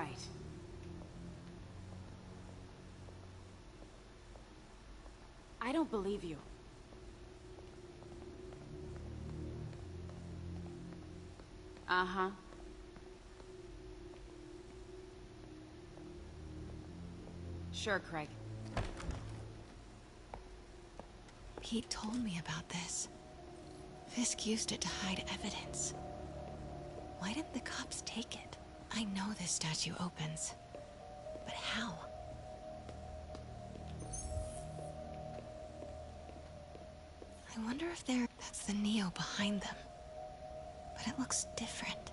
right. I don't believe you. Uh-huh. Sure, Craig. Pete told me about this. Fisk used it to hide evidence. Why didn't the cops take it? I know this statue opens. But how? I wonder if that's the Neo behind them. But it looks different.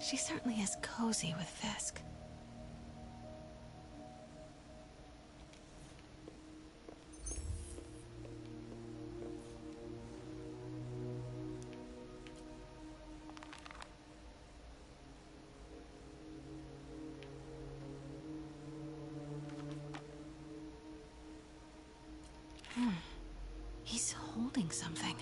She certainly is cozy with Fisk. He's holding something.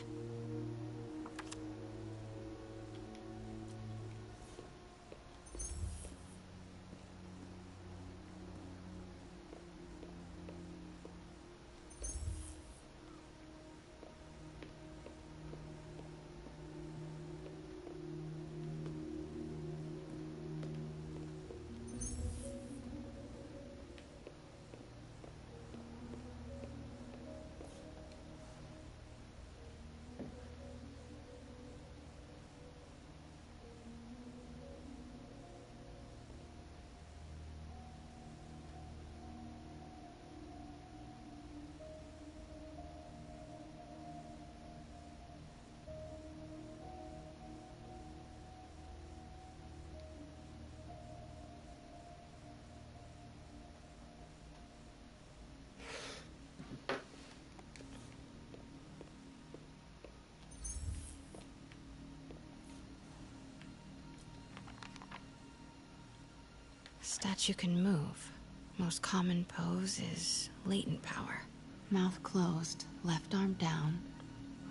Statue can move. Most common pose is latent power. Mouth closed, left arm down,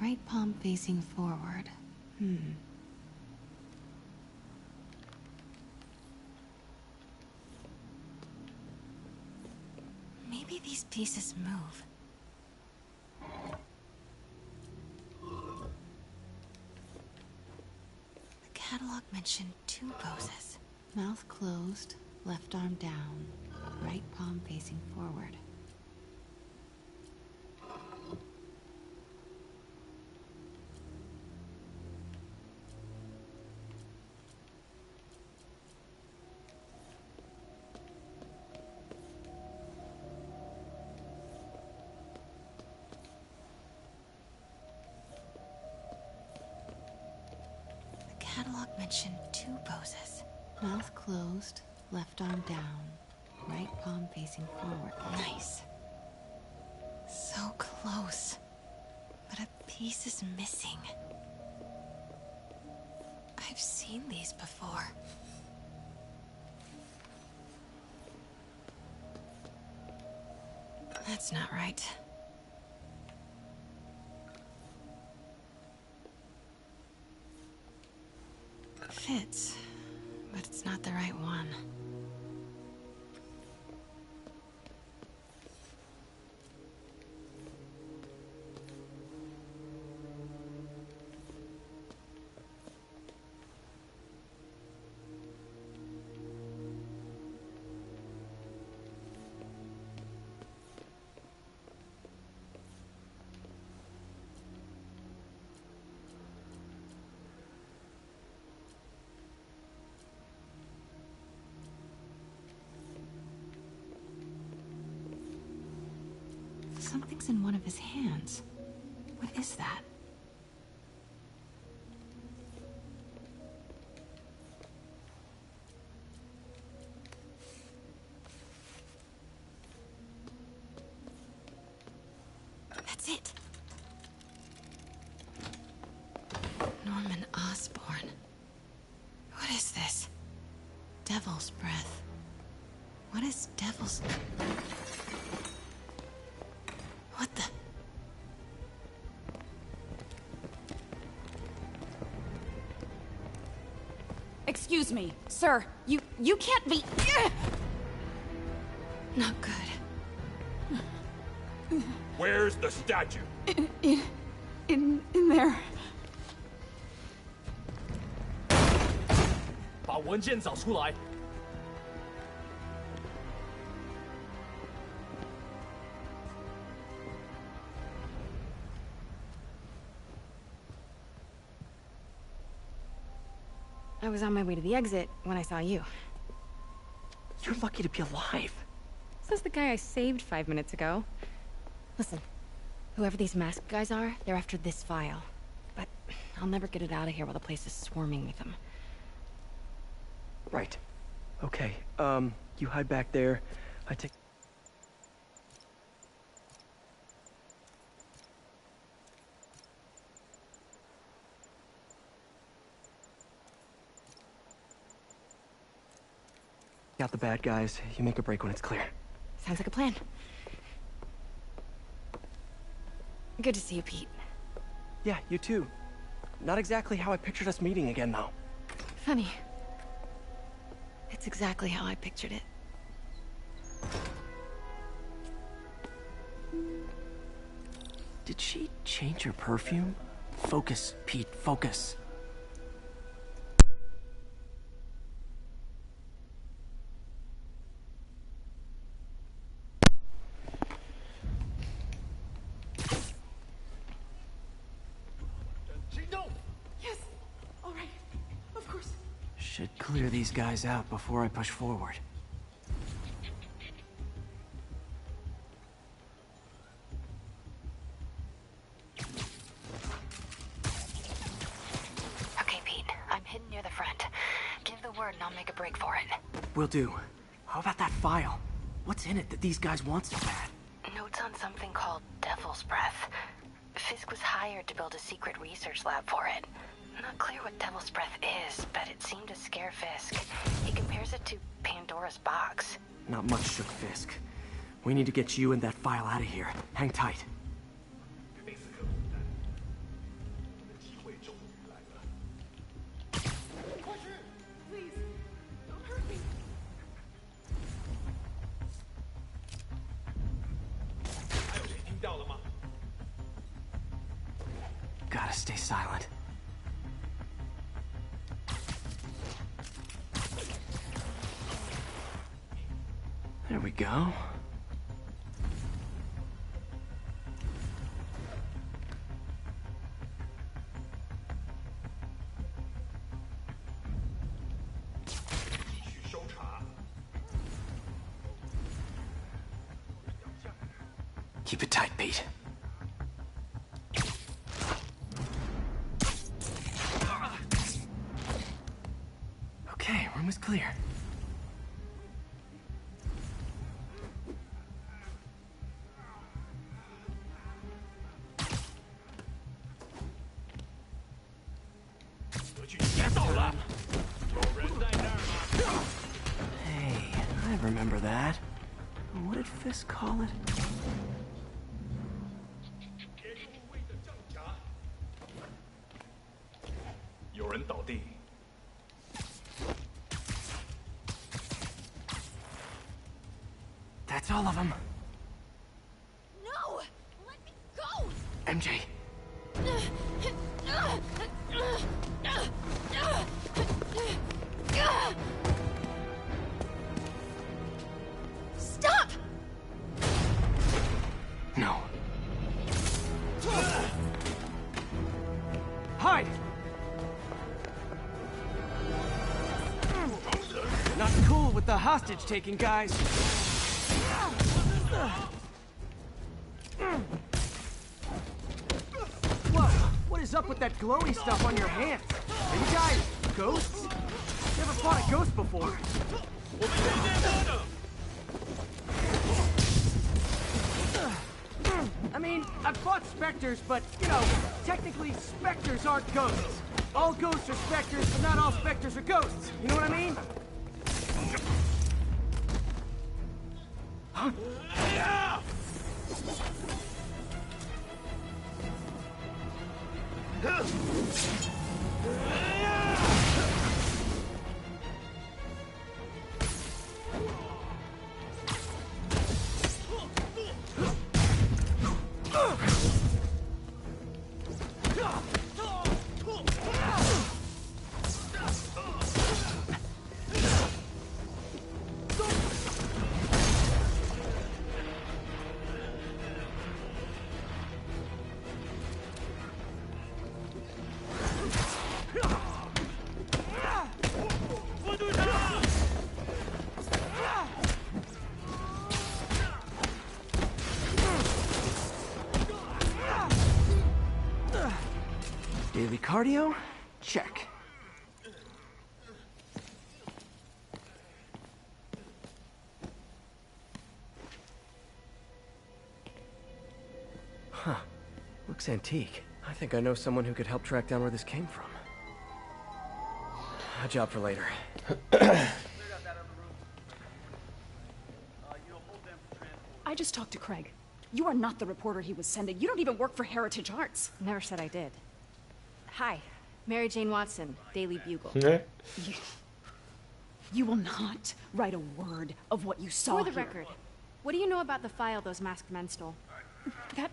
right palm facing forward. Maybe these pieces move. The catalog mentioned 2 poses. Mouth closed, left arm down, right palm facing forward. The catalog mentioned 2 poses. Mouth closed, left arm down, right palm facing forward. Nice. So close. But a piece is missing. I've seen these before. That's not right. Fits, but it's not the right one. Something's in one of his hands. What is that? That's it. Norman Osborn. What is this? Devil's breath. What is devil's... What the... Excuse me, sir. You can't be... Not good. Where's the statue? In there. 把文件找出来。I was on my way to the exit when I saw you. You're lucky to be alive. Says the guy I saved 5 minutes ago. Listen, whoever these masked guys are, they're after this file. But I'll never get it out of here while the place is swarming with them. Right. Okay, you hide back there. I take... Got the bad guys. You make a break when it's clear. Sounds like a plan. Good to see you, Pete. Yeah, you too. Not exactly how I pictured us meeting again, though. Funny. It's exactly how I pictured it. Did she change her perfume? Focus, Pete, focus. Yes. All right. Of course. Should clear these guys out before I push forward. Okay, Pete. I'm hidden near the front. Give the word and I'll make a break for it. Will do. How about that file? What's in it that these guys want so bad? Notes on something called Devil's Breath. Fisk was hired to build a secret research lab for it. Not clear what Devil's Breath is, but it seemed to scare Fisk. He compares it to Pandora's box. Not much shook Fisk. We need to get you and that file out of here. Hang tight. 这次可不难，我们的机会终于来了。快去 Please. Don't hurt me. 还有谁听到了吗？ Gotta stay silent. There we go. Keep it tight, Pete. Okay, room is clear. Hey, I remember that. What did Fisk call it? 别入位的账闸。有人倒地。 That's all of them. No! Let me go! MJ. Stop! No. Hide! Not cool with the hostage-taking, guys. Whoa, what is up with that glowy stuff on your hands? Are you guys ghosts? Never fought a ghost before. I mean, I've fought specters, but, you know, technically specters aren't ghosts. All ghosts are specters, but not all specters are ghosts. You know what I mean? Daily cardio? Check. Huh. Looks antique. I think I know someone who could help track down where this came from. A job for later. I just talked to Craig. You are not the reporter he was sending. You don't even work for Heritage Arts. Never said I did. Hi, Mary Jane Watson, Daily Bugle. You will not write a word of what you saw For the here. record, what do you know about the file those masked men stole? That...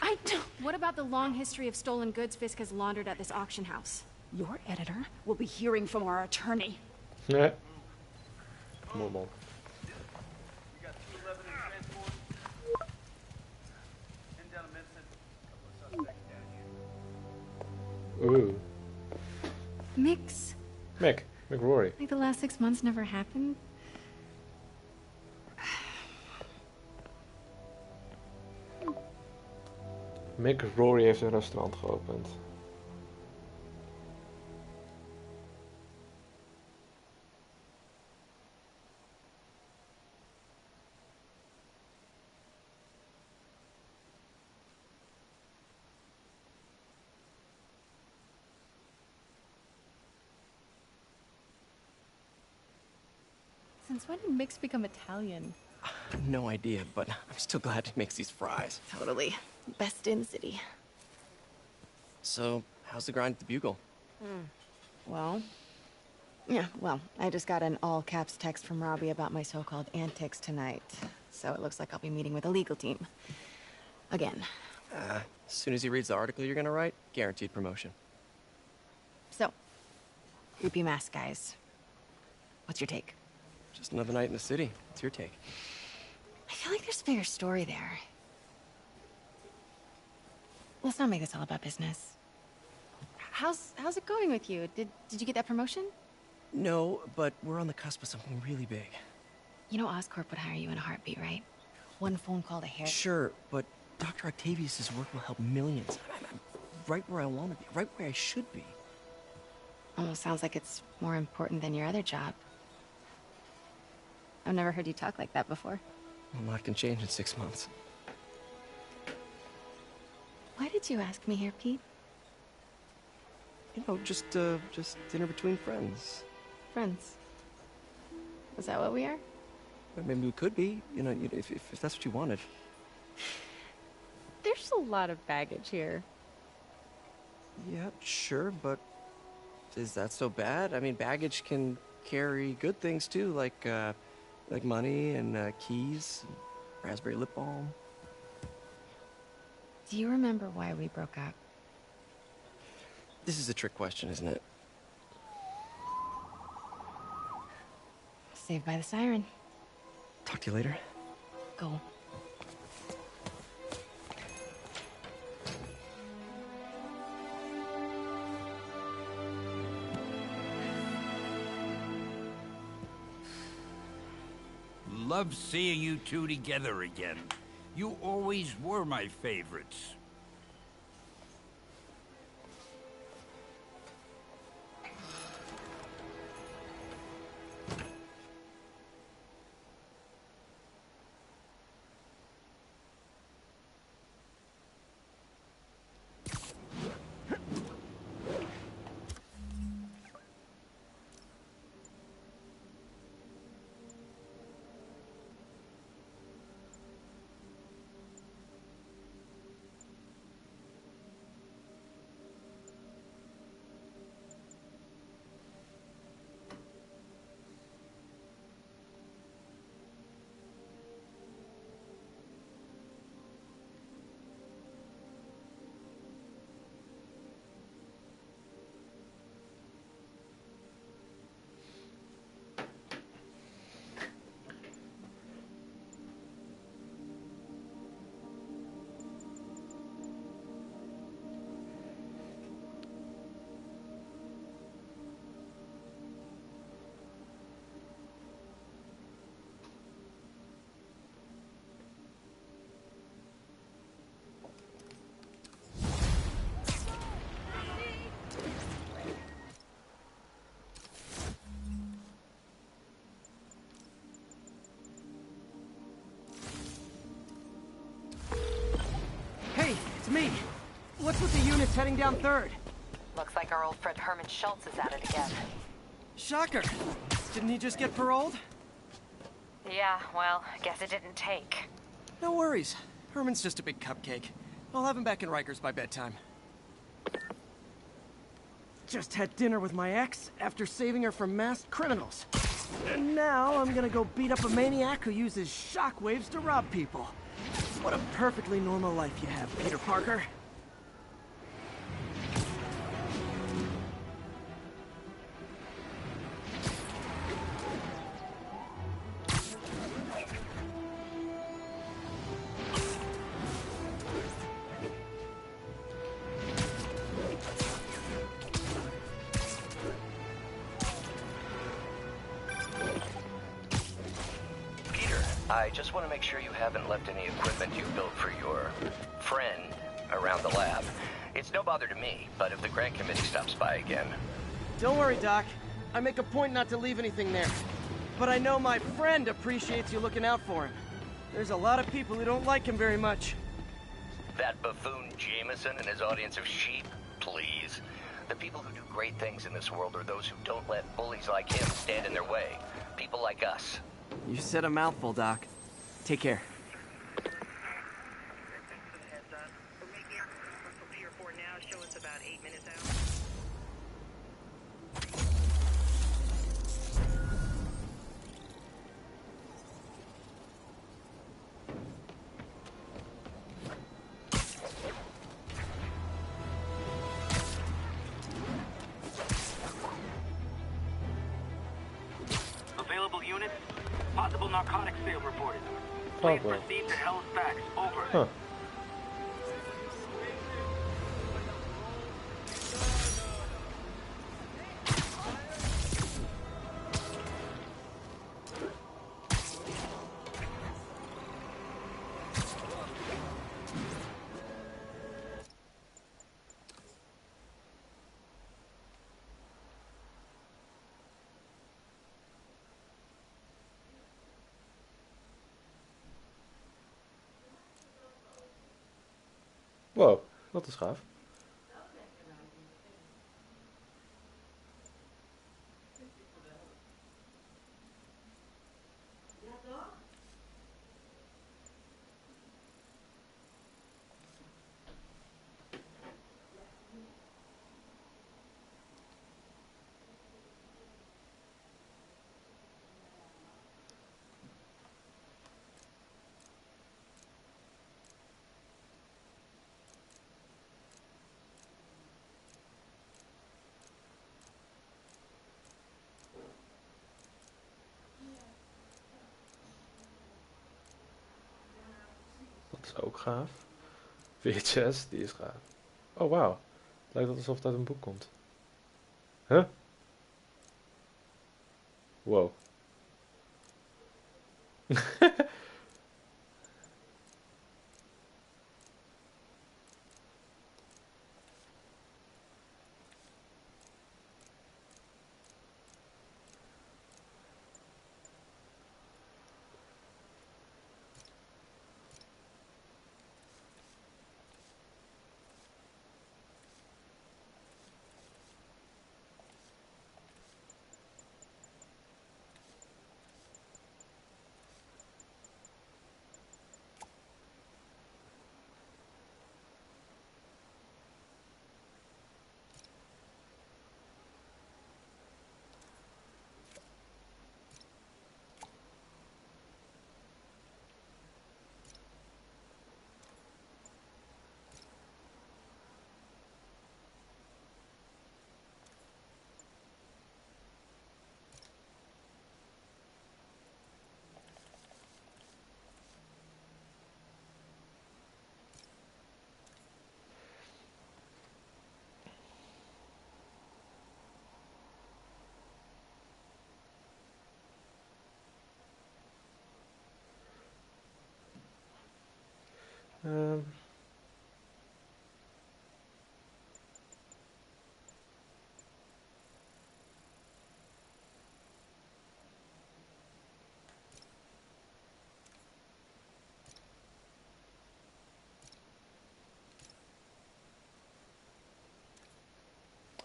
I don't... What about the long history of stolen goods Fisk has laundered at this auction house? Your editor will be hearing from our attorney. Nee. Mooi man. Ooh. Mix. Mick Rory. Like the last 6 months never happened? Mick Rory heeft een restaurant geopend. Since when did Mix become Italian? No idea, but I'm still glad he makes these fries. Totally. Best in the city. So, how's the grind at the Bugle? Well, I just got an all-caps text from Robbie about my so-called antics tonight. So it looks like I'll be meeting with the legal team. Again. As soon as he reads the article you're gonna write, guaranteed promotion. So, groupie mask guys. What's your take? Just another night in the city. What's your take? I feel like there's a bigger story there. Let's not make this all about business. How's it going with you? Did you get that promotion? No, but we're on the cusp of something really big. You know Oscorp would hire you in a heartbeat, right? One phone call to hair. Sure, but Dr. Octavius's work will help millions. I'm right where I want to be, right where I should be. Almost sounds like it's more important than your other job. I've never heard you talk like that before. A lot can change in 6 months. Why did you ask me here, Pete? You know, just dinner between friends. Friends. Is that what we are? But maybe we could be, you know, if that's what you wanted. There's a lot of baggage here. Yeah, sure, but is that so bad? I mean, baggage can carry good things too, like money and keys, and raspberry lip balm. Do you remember why we broke up? This is a trick question, isn't it? Saved by the siren. Talk to you later. Go. Love seeing you two together again. You always were my favorites. me. What's with the units heading down 3rd? Looks like our old friend Herman Schultz is at it again. Shocker. Didn't he just get paroled? Yeah, well, I guess it didn't take. No worries. Herman's just a big cupcake. I'll have him back in Rikers by bedtime. Just had dinner with my ex after saving her from masked criminals. And now I'm gonna go beat up a maniac who uses shockwaves to rob people. What a perfectly normal life you have, Peter Parker. I just want to make sure you haven't left any equipment you built for your friend around the lab. It's no bother to me, but if the grant committee stops by again... Don't worry, Doc. I make a point not to leave anything there. But I know my friend appreciates you looking out for him. There's a lot of people who don't like him very much. That buffoon Jameson and his audience of sheep? Please. The people who do great things in this world are those who don't let bullies like him stand in their way. People like us. You said a mouthful, Doc. Take care. Available units? Possible narcotics sale reported. Oh, Please well. proceed to Hell's Backs. Over. Huh. Wow, dat is gaaf. Dat is ook gaaf. VHS, die is gaaf. Oh, wauw. Het lijkt alsof het uit een boek komt. Huh? Wow. Um.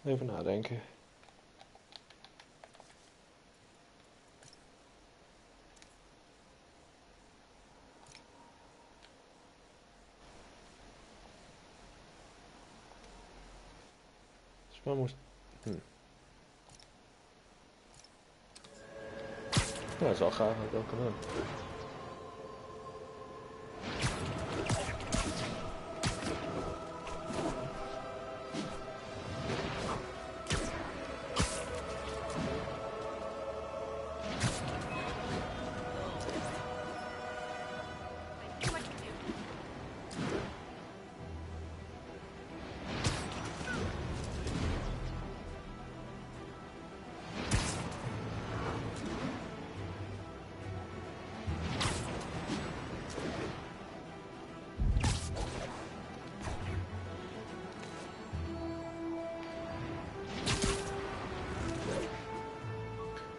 Even nadenken. Dus waar moest... Nou, dat is wel gaaf dat ik dat kan doen.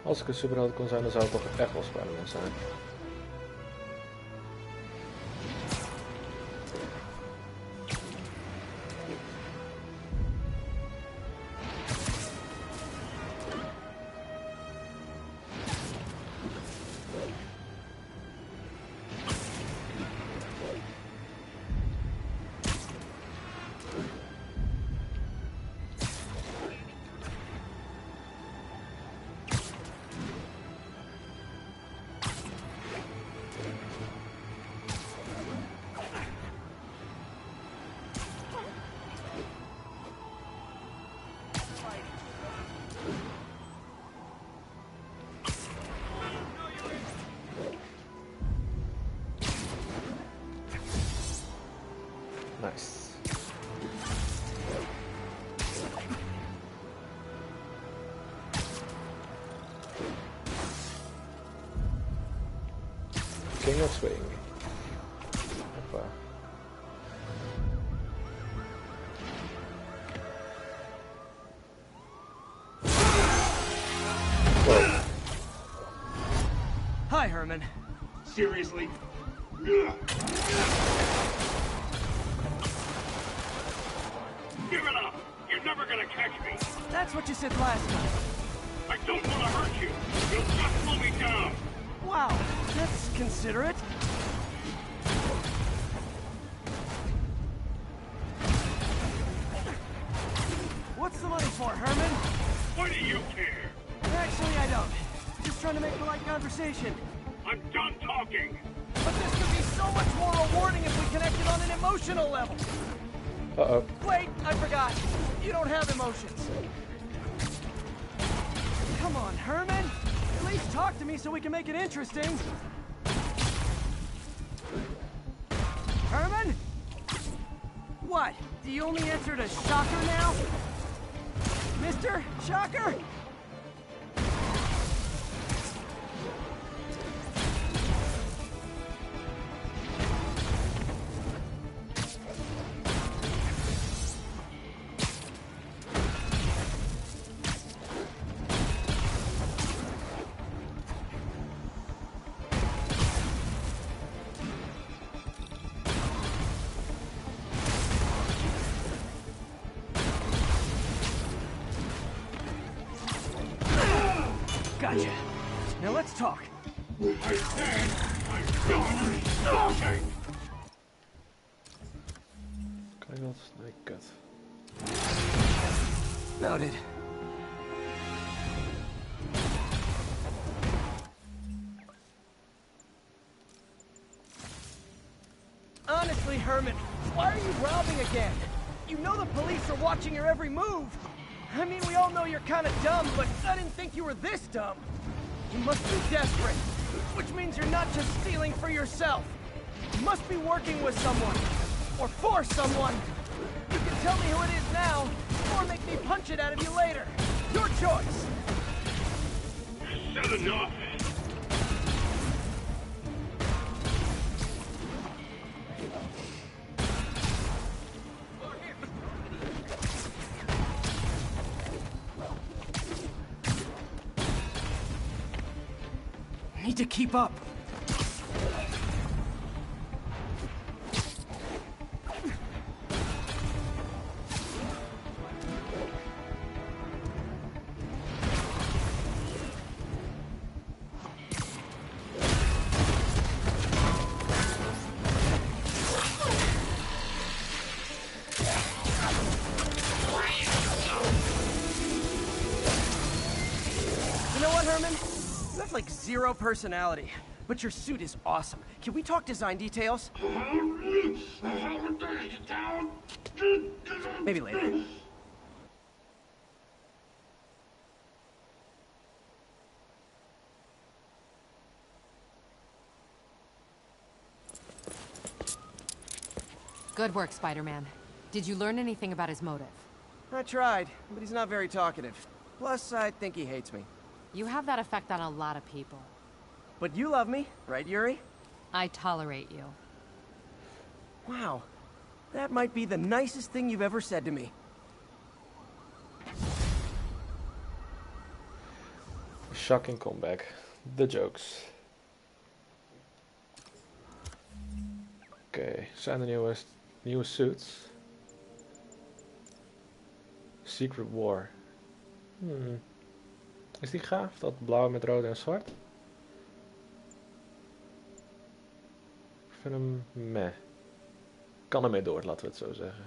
Als ik een superheld kon zijn, dan zou ik toch echt wel Spiderman zijn. Nice. King of Swing. Hoppa. Whoa. Hi, Herman. Seriously? Give it up! You're never gonna catch me! That's what you said last time. I don't want to hurt you! You'll just slow me down! Wow, that's considerate. What's the money for, Herman? Why do you care? Actually, I don't. Just trying to make polite conversation. I'm done talking! But this could be so much more rewarding if we connected on an emotional level. Uh-oh. Wait, I forgot. You don't have emotions. Come on, Herman. At least talk to me so we can make it interesting. Herman? What? Do you only answer to Shocker now? Mr. Shocker? Gotcha. Now let's talk. I said I'm done talking! Kijk dat. Nee, kut. Noted. Honestly, Herman, why are you robbing again? You know the police are watching your every move. I mean, we all know you're kind of dumb, but I didn't think you were this dumb. You must be desperate, which means you're not just stealing for yourself. You must be working with someone, or for someone. You can tell me who it is now, or make me punch it out of you later. Your choice. Said enough! Need to keep up. zero personality. But your suit is awesome. Can we talk design details? Maybe later. Good work, Spider-Man. Did you learn anything about his motive? I tried, but he's not very talkative. Plus, I think he hates me. You have that effect on a lot of people. But you love me, right, Yuri? I tolerate you. Wow. That might be the nicest thing you've ever said to me. Shocking comeback. The jokes. Oké, zijn er nieuwe suits? Secret War. Is die gaaf? Dat blauw met rood en zwart? Ik vind hem meh. Kan ermee door, laten we het zo zeggen.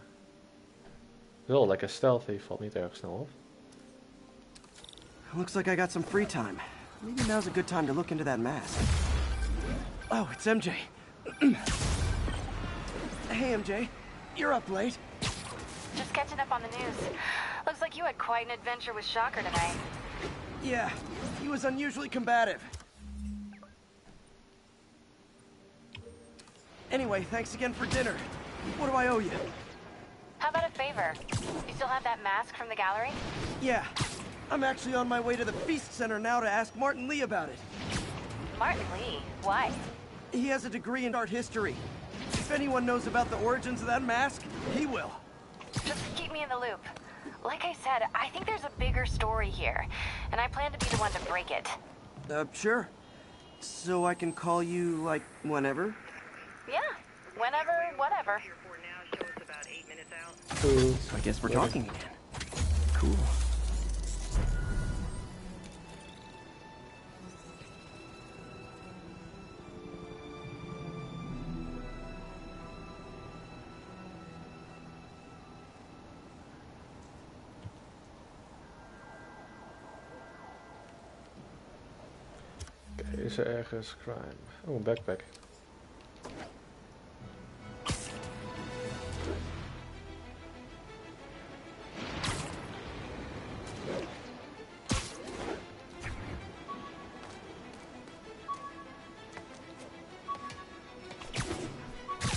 Wel lekker stealthy, valt niet erg snel op. Looks like I got some free time. Maybe now's a good time to look into that mask. Oh, it's MJ. Hey, MJ. You're up late. Just catching up on the news. Looks like you had quite an adventure with Shocker tonight. Yeah, he was unusually combative. Anyway, thanks again for dinner. What do I owe you? How about a favor? You still have that mask from the gallery? Yeah. I'm actually on my way to the Feast Center now to ask Martin Lee about it. Martin Lee? Why? He has a degree in art history. If anyone knows about the origins of that mask, he will. Just keep me in the loop. Like I said, I think there's a bigger story here, and I plan to be the one to break it. Sure. So I can call you, like, whenever? Yeah, whenever, whatever. So I guess we're talking again. Cool. Is er ergens crime? Oh, een backpack.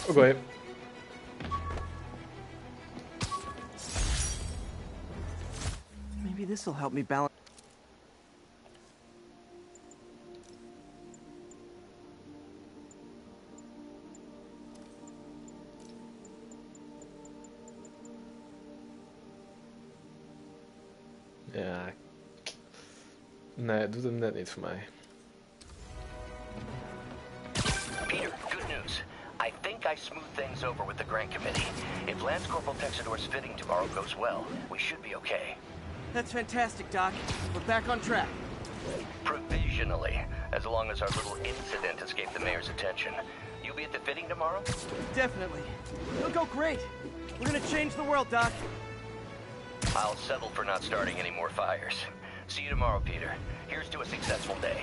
Oké. Maybe this will help me balance. Ja. Nee, het doet hem net niet voor mij. Peter, good news. I think I smoothed things over with the grant committee. If Lance Corporal Texador's fitting tomorrow goes well, we should be okay. That's fantastic, Doc. We're back on track. Provisionally, as long as our little incident escaped the mayor's attention. You'll be at the fitting tomorrow? Definitely. It'll go great. We're gonna change the world, Doc. I'll settle for not starting any more fires. See you tomorrow, Peter. Here's to a successful day.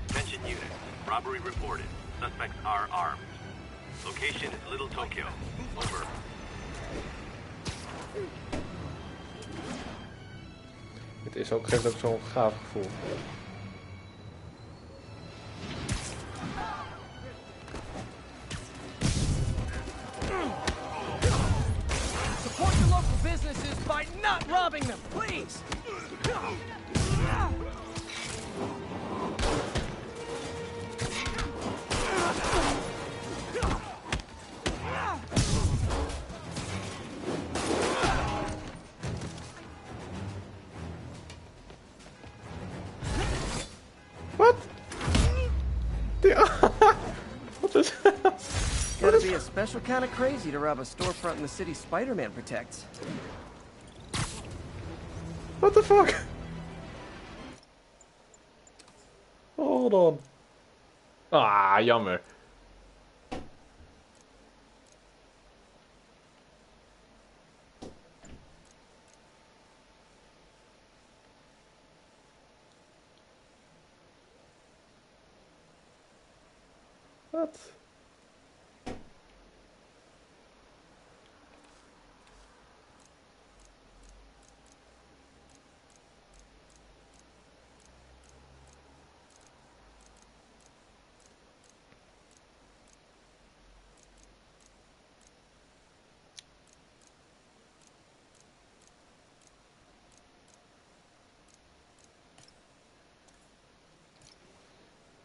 Attention unit. Robbery reported. Suspects are armed. Location is Little Tokyo. Over. Het geeft ook zo'n gaaf gevoel. Support your local businesses by not robbing them, please! What? What is that? Gotta be a special kind of crazy to rob a storefront in the city Spider-Man protects. What the fuck? Hold on. Ah, jammer. Wat?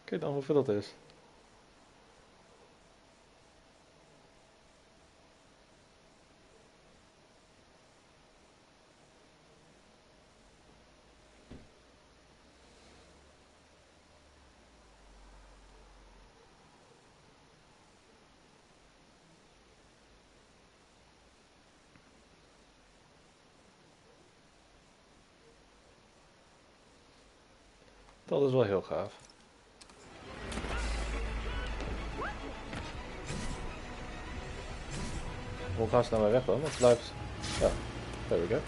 Kijk dan hoeveel dat is. Dat is wel heel gaaf. Hoe gaan ze nou weer weg dan? Het blijft... Ja, there we go.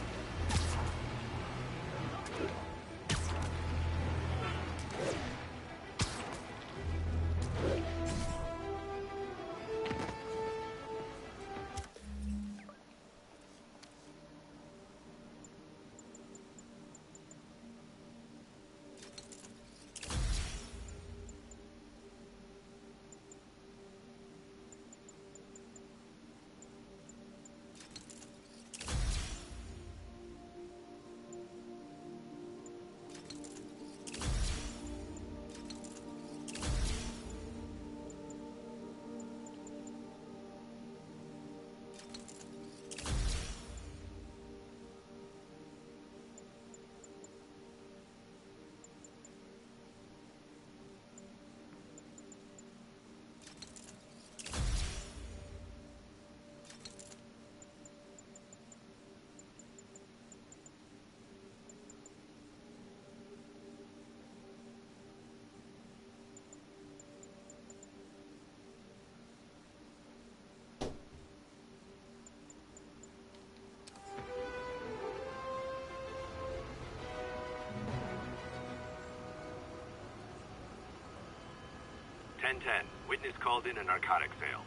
Witness called in a narcotic sale.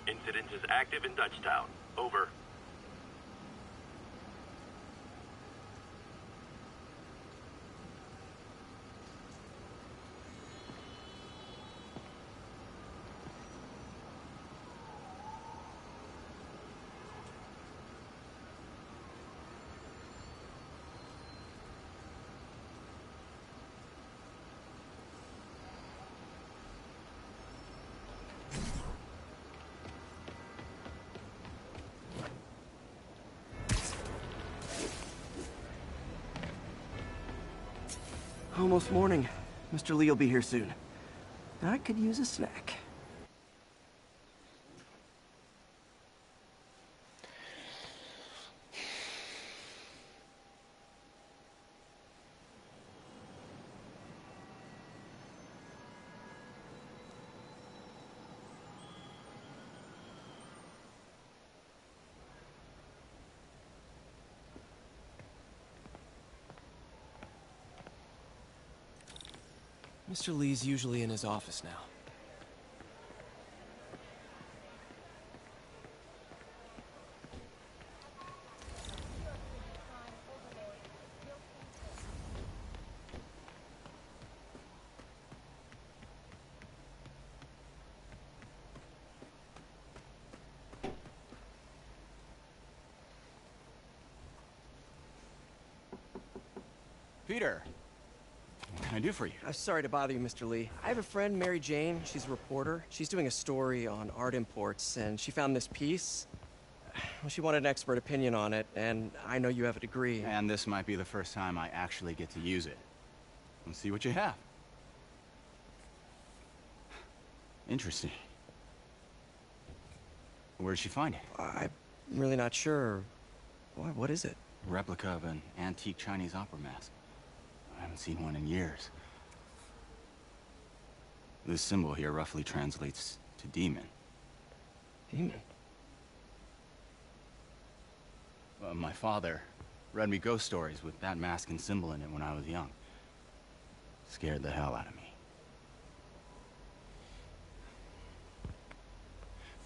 Incident is active in Dutchtown. Over. Almost morning. Mr. Lee will be here soon. I could use a snack. Mr. Lee's usually in his office now. Peter, what can I do for you? Sorry to bother you, Mr. Lee. I have a friend, Mary Jane. She's a reporter. She's doing a story on art imports, and she found this piece. Well, she wanted an expert opinion on it, and I know you have a degree. And this might be the first time I actually get to use it. Let's see what you have. Interesting. Where'd she find it? I'm really not sure. What is it? A replica of an antique Chinese opera mask. I haven't seen one in years. This symbol here roughly translates to demon. Demon? My father read me ghost stories with that mask and symbol in it when I was young. Scared the hell out of me.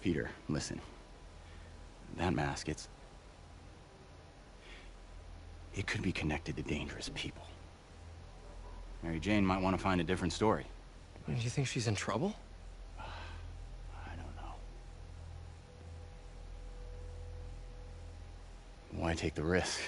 Peter, listen. That mask, it could be connected to dangerous people. Mary Jane might want to find a different story. Do you think she's in trouble? I don't know. Why take the risk?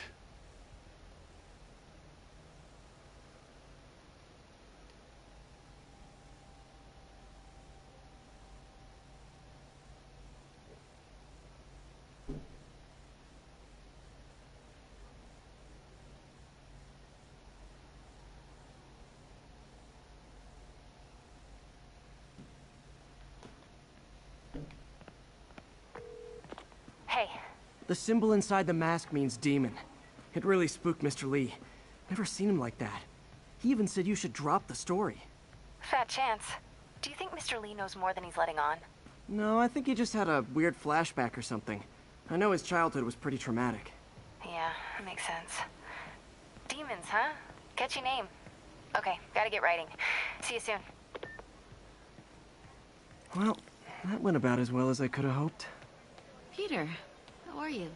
Hey. The symbol inside the mask means demon. It really spooked Mr. Lee. Never seen him like that. He even said you should drop the story. Fat chance. Do you think Mr. Lee knows more than he's letting on? No, I think he just had a weird flashback or something. I know his childhood was pretty traumatic. Yeah, that makes sense. Demons, huh? Catchy name. Okay, gotta get writing. See you soon. Well, that went about as well as I could have hoped. Peter, how are you?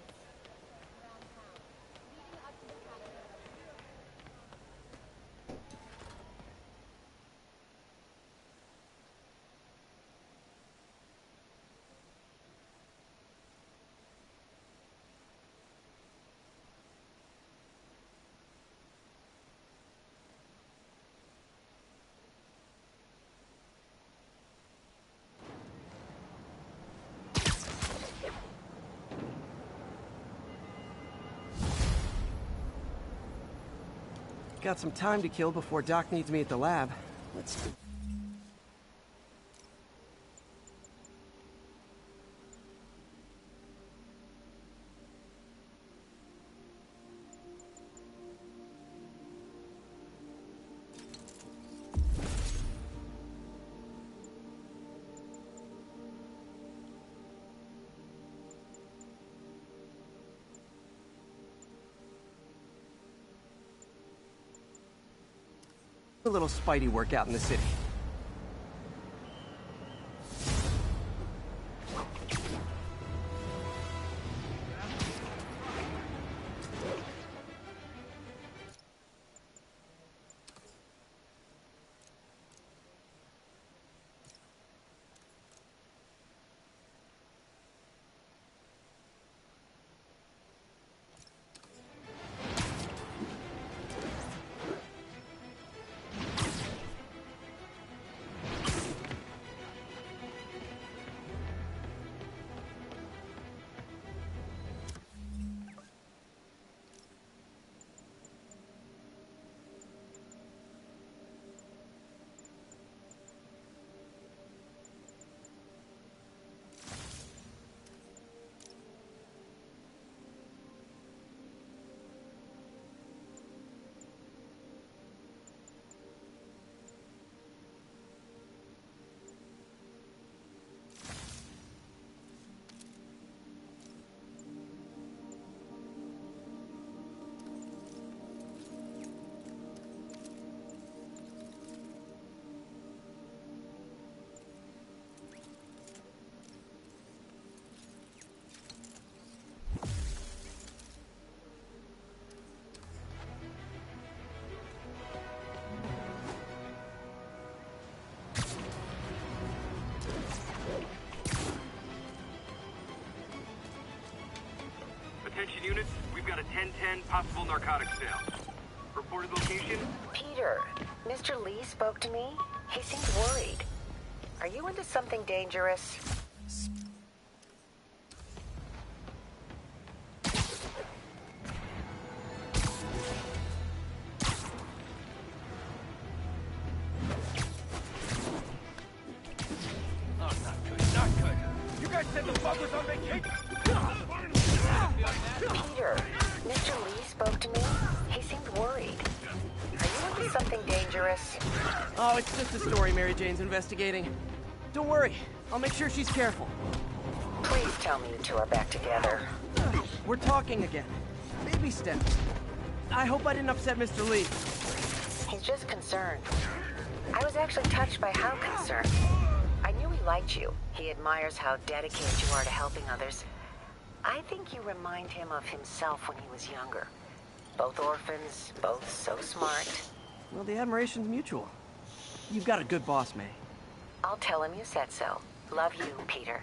Got some time to kill before Doc needs me at the lab. Let's... a little Spidey workout in the city. Attention units, we've got a 1010 possible narcotics sale. Reported location? Peter, Mr. Lee spoke to me. He seemed worried. Are you into something dangerous? Oh, not good, not good. You guys said the bug was on vacation? Peter, Mr. Lee spoke to me. He seemed worried. Are you into something dangerous? Oh, it's just a story Mary Jane's investigating. Don't worry, I'll make sure she's careful. Please tell me you two are back together. We're talking again. Baby steps. I hope I didn't upset Mr. Lee. He's just concerned. I was actually touched by how concerned. I knew he liked you. He admires how dedicated you are to helping others. I think you remind him of himself when he was younger. Both orphans, both so smart. Well, the admiration's mutual. You've got a good boss, May. I'll tell him you said so. Love you, Peter.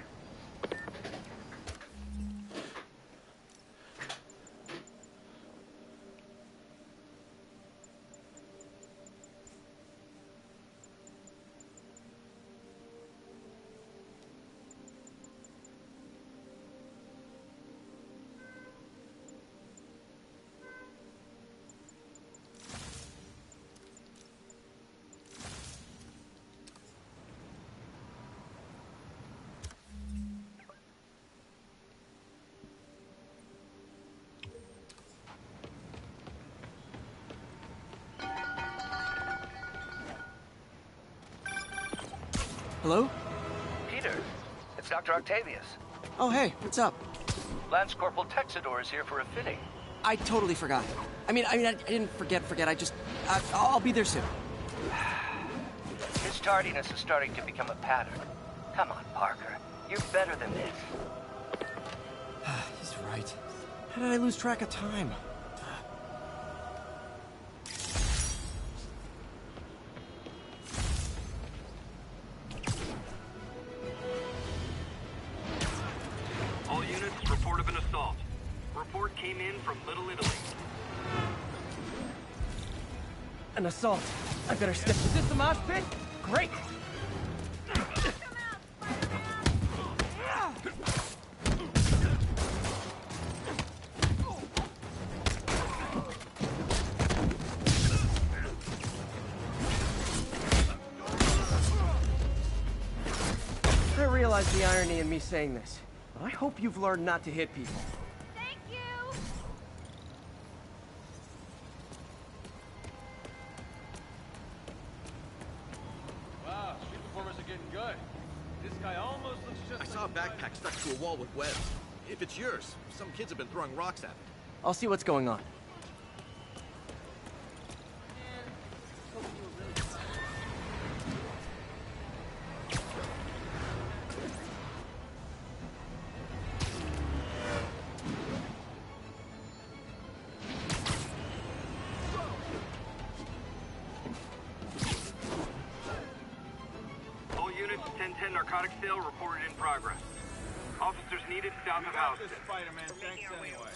Hello? Peter, it's Dr. Octavius. Oh, hey, what's up? Lance Corporal Texador is here for a fitting. I totally forgot. I didn't forget. I'll be there soon. His tardiness is starting to become a pattern. Come on, Parker. You're better than this. He's right. How did I lose track of time? All units, report of an assault. Report came in from Little Italy. An assault. I better step. Is this the mosh pit? Great! I realize the irony in me saying this, but I hope you've learned not to hit people. Thank you! Wow, street performers are getting good. This guy almost looks just I saw a backpack stuck to a wall with webs. If it's yours, some kids have been throwing rocks at it. I'll see what's going on. All units, 1010 narcotics sale reported in progress. Officers needed south of Houston. Spider-Man, thanks anyway.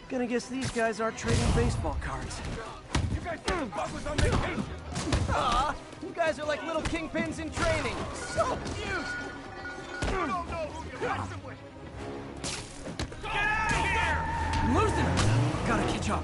Gonna guess these guys aren't trading baseball cards. You guys think the bug was on vacation? Aw, you guys are like little kingpins in training. So cute! You don't know who you're messing with! Get out of here! I'm losing it! Gotta catch up.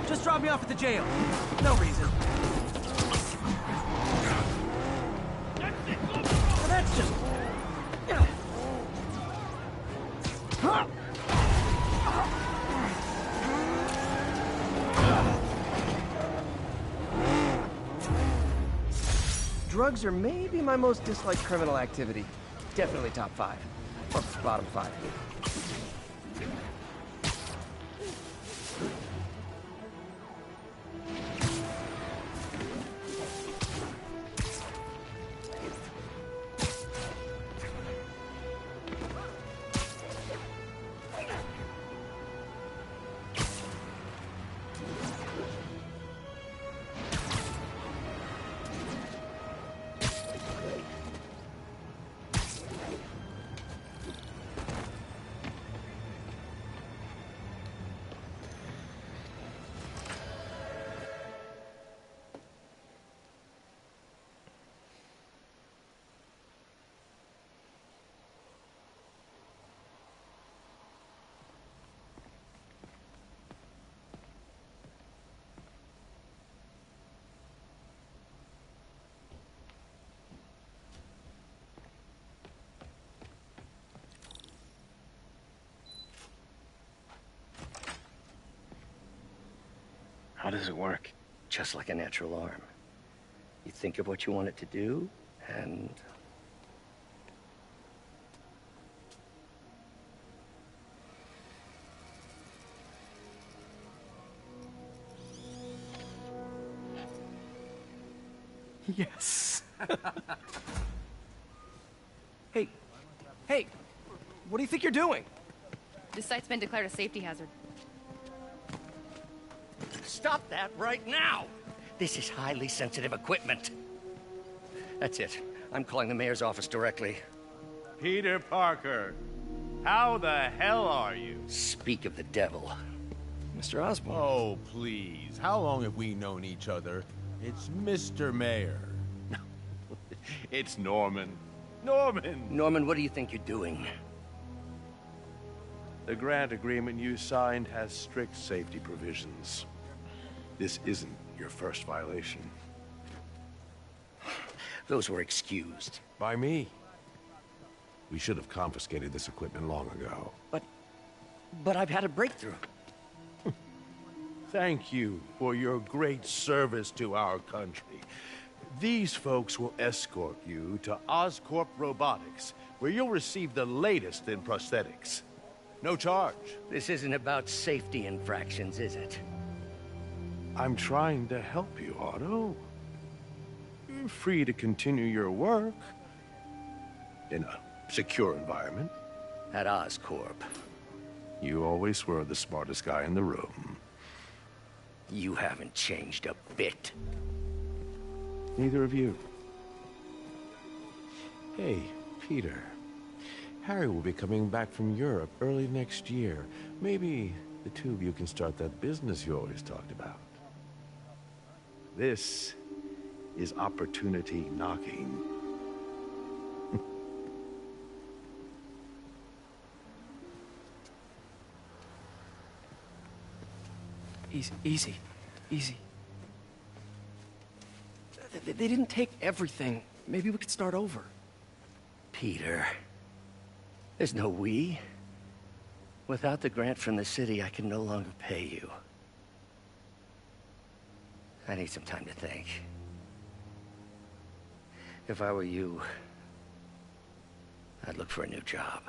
Just drop me off at the jail. No reason. Well, that's just... Drugs are maybe my most disliked criminal activity. Definitely top 5. Or bottom 5. does it work? Just like a natural arm. You think of what you want it to do, and... Yes. Hey, hey, what do you think you're doing? This site's been declared a safety hazard. Stop that right now! This is highly sensitive equipment. That's it. I'm calling the mayor's office directly. Peter Parker, how the hell are you? Speak of the devil. Mr. Osborn. Oh, please. How long have we known each other? It's Mr. Mayor. It's Norman. Norman! Norman, what do you think you're doing? The grant agreement you signed has strict safety provisions. This isn't your first violation. Those were excused. By me. We should have confiscated this equipment long ago. But I've had a breakthrough. Thank you for your great service to our country. These folks will escort you to Oscorp Robotics, where you'll receive the latest in prosthetics. No charge. This isn't about safety infractions, is it? I'm trying to help you, Otto. You're free to continue your work in a secure environment. At Oscorp. You always were the smartest guy in the room. You haven't changed a bit. Neither of you. Hey, Peter. Harry will be coming back from Europe early next year. Maybe the two of you can start that business you always talked about. This is opportunity knocking. Easy. They didn't take everything. Maybe we could start over. Peter. There's no we. Without the grant from the city, I can no longer pay you. I need some time to think. If I were you, I'd look for a new job.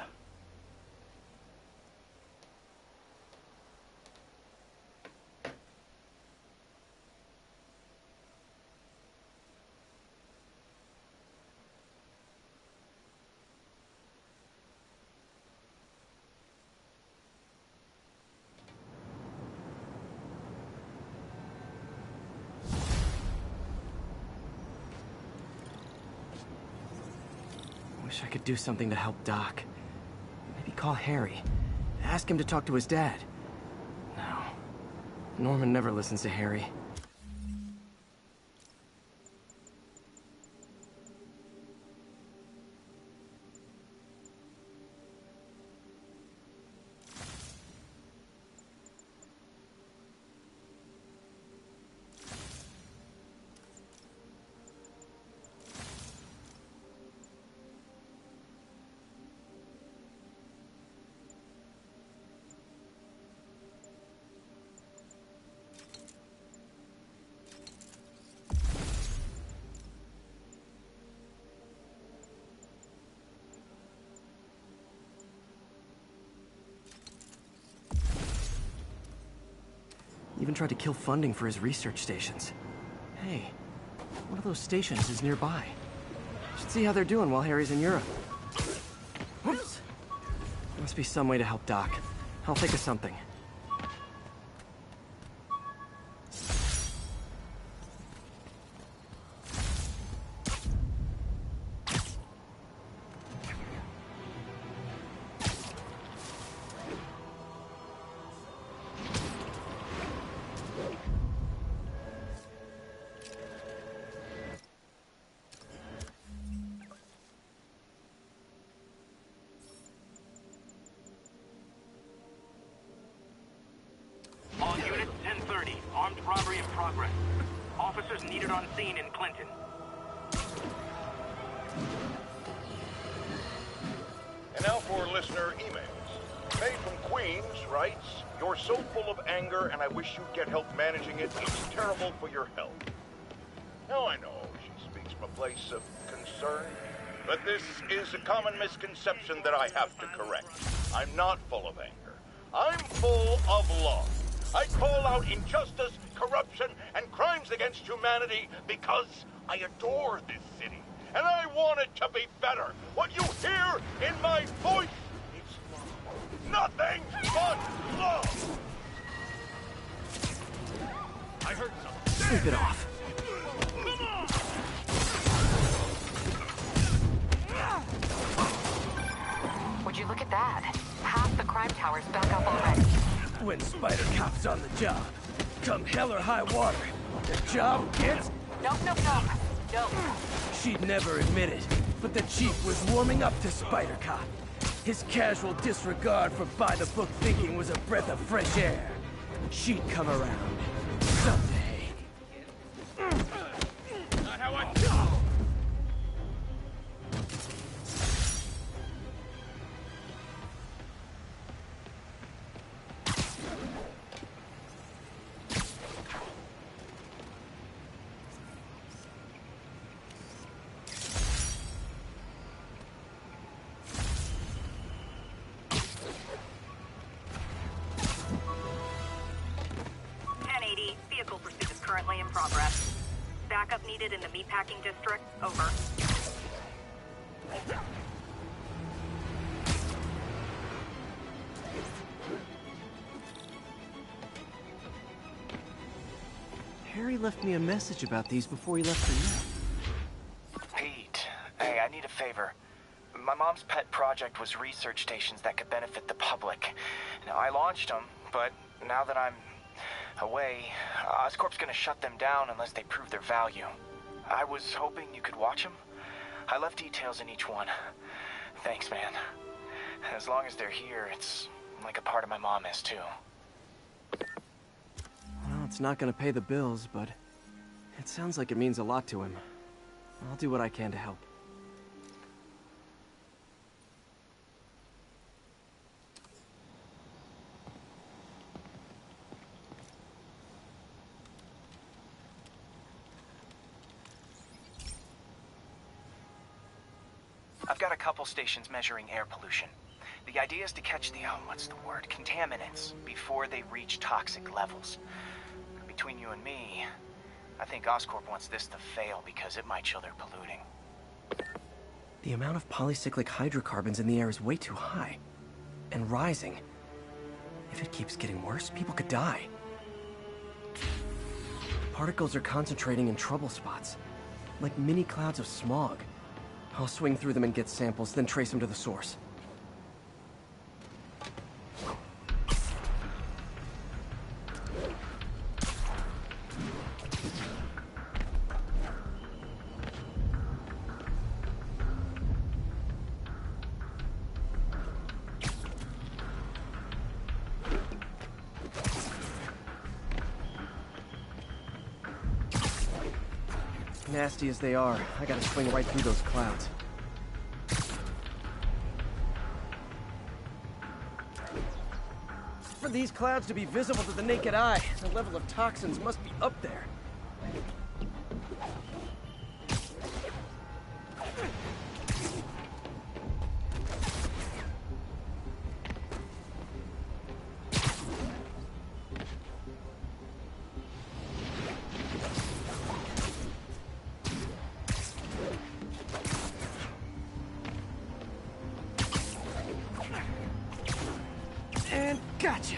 Wish I could do something to help Doc. Maybe call Harry. Ask him to talk to his dad. No. Norman never listens to Harry. Even tried to kill funding for his research stations. Hey, one of those stations is nearby. Should see how they're doing while Harry's in Europe. Whoops! There must be some way to help Doc. I'll think of something. All units 1030. Armed robbery in progress. Officers needed on scene in Clinton. And now for listener emails. May from Queens writes, "You're so full of anger and I wish you'd get help managing it. It's terrible for your health." Now I know she speaks from a place of concern, but this is a common misconception that I have to correct. I'm not full of anger. I'm full of love. I call out injustice, corruption, and crimes against humanity because I adore this city. And I want it to be better. What you hear in my voice is love. Nothing but love. I heard something. Sleep it off. Would you look at that? Half the crime tower's back up already. When Spider Cop's on the job, come hell or high water, the job gets... Nope. She'd never admit it, but the chief was warming up to Spider Cop. His casual disregard for by-the-book thinking was a breath of fresh air. She'd come around. Someday. Not how I... Vehicle pursuit is currently in progress. Backup needed in the meatpacking district. Over. Harry left me a message about these before he left for you. Pete, hey, I need a favor. My mom's pet project was research stations that could benefit the public. Now, I launched them, but now that I'm away, Oscorp's gonna shut them down unless they prove their value. I was hoping you could watch them. I left details in each one. Thanks, man. As long as they're here, it's like a part of my mom is, too. Well, it's not gonna pay the bills, but it sounds like it means a lot to him. I'll do what I can to help. I've got a couple stations measuring air pollution. The idea is to catch the, contaminants before they reach toxic levels. Between you and me, I think Oscorp wants this to fail because it might show they're polluting. The amount of polycyclic hydrocarbons in the air is way too high. And rising. If it keeps getting worse, people could die. Particles are concentrating in trouble spots, like mini clouds of smog. I'll swing through them and get samples, then trace them to the source. Nasty as they are, I gotta swing right through those clouds. For these clouds to be visible to the naked eye, the level of toxins must be up there. And gotcha!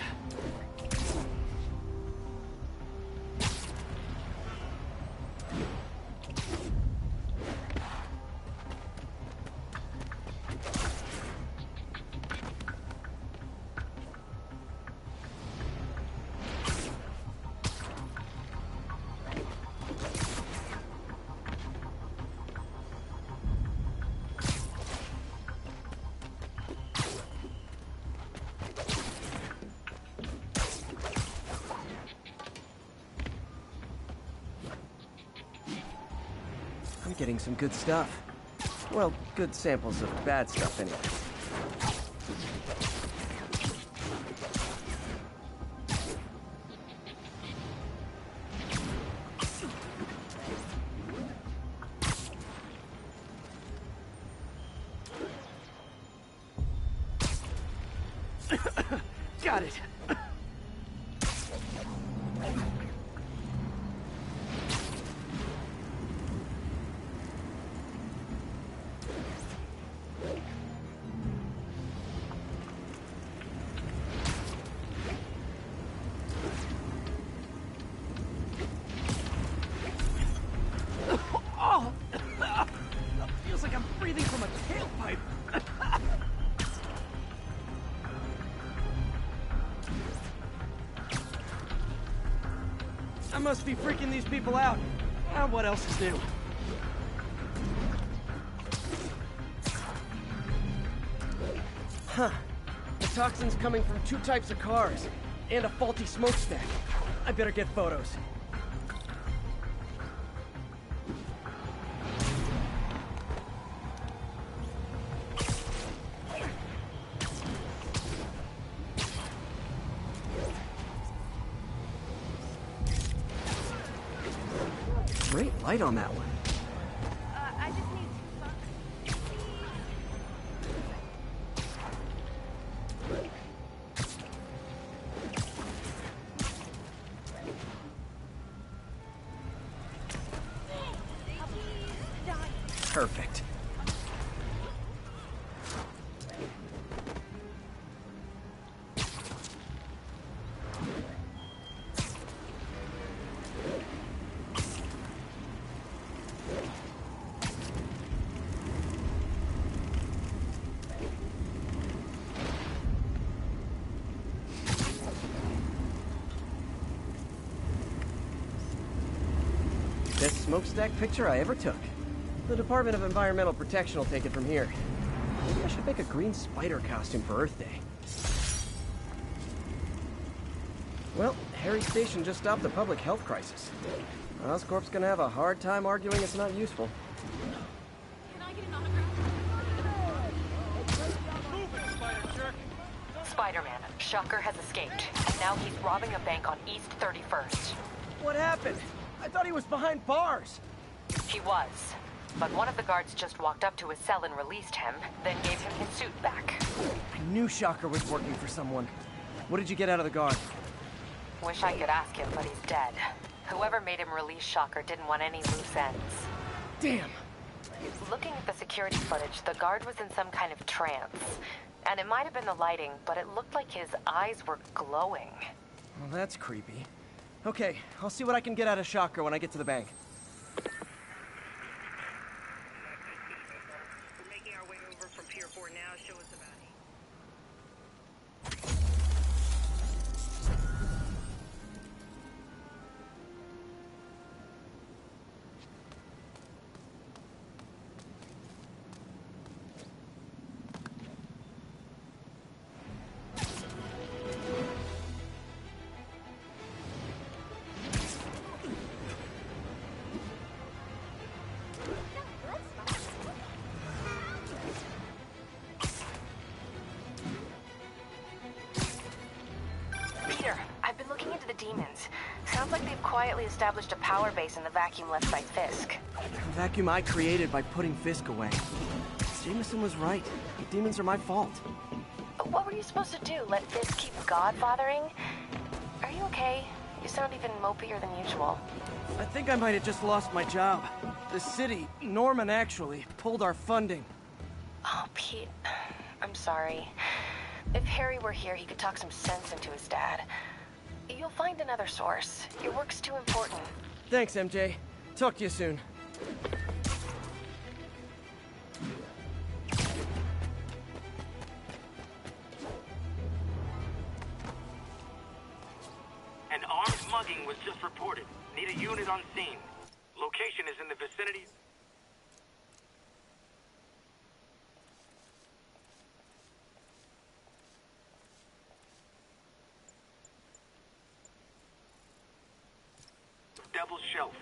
I'm getting some good stuff. Well, good samples of bad stuff anyway. Got it. Oh! Feels like I'm breathing from a tailpipe. I must be freaking these people out. What else is new? Huh. The toxin's coming from 2 types of cars, and a faulty smokestack. I better get photos. Great light on that one. I just need Perfect. Best smokestack picture I ever took. The Department of Environmental Protection will take it from here. Maybe I should make a green spider costume for Earth Day. Well, Harry Station just stopped the public health crisis. Oscorp's gonna have a hard time arguing it's not useful. Spider-Man, Shocker has escaped, and now he's robbing a bank on East 31st. What happened? I thought he was behind bars. He was, but one of the guards just walked up to his cell and released him, then gave him his suit back. I knew Shocker was working for someone. What did you get out of the guard? Wish I could ask him, but he's dead. Whoever made him release Shocker didn't want any loose ends. Damn! Looking at the security footage, the guard was in some kind of trance. And it might have been the lighting, but it looked like his eyes were glowing. Well, that's creepy. Okay, I'll see what I can get out of Shocker when I get to the bank. We're making our way over from Pier 4 now. Show us the body. Demons. Sounds like they've quietly established a power base in the vacuum left by Fisk. A vacuum I created by putting Fisk away. Jameson was right. The demons are my fault. What were you supposed to do? Let Fisk keep godfathering? Are you okay? You sound even mopier than usual. I think I might have just lost my job. The city, Norman actually, pulled our funding. Oh, Pete. I'm sorry. If Harry were here, he could talk some sense into his dad. You'll find another source. Your work's too important. Thanks, MJ. Talk to you soon. An armed mugging was just reported. Need a unit on scene. Location is in the vicinity. Devil's Shelf.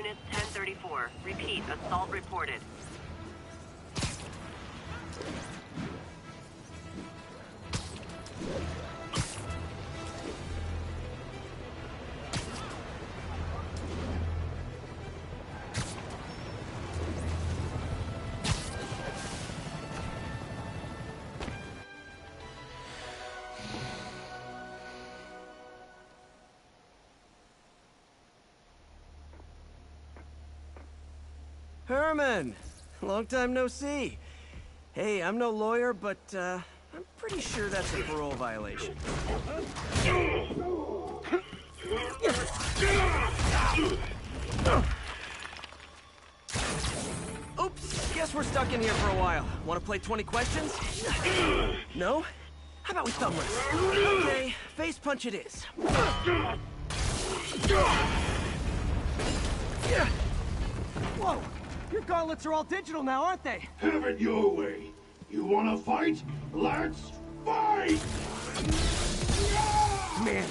Unit 1034. Repeat, assault reported. Herman! Long time no see. Hey, I'm no lawyer, but I'm pretty sure that's a parole violation. Oops, guess we're stuck in here for a while. Want to play 20 questions? No? How about we thumb wrestle? Okay, face punch it is. Whoa! Your gauntlets are all digital now, aren't they? Have it your way. You wanna fight? Let's fight! Man,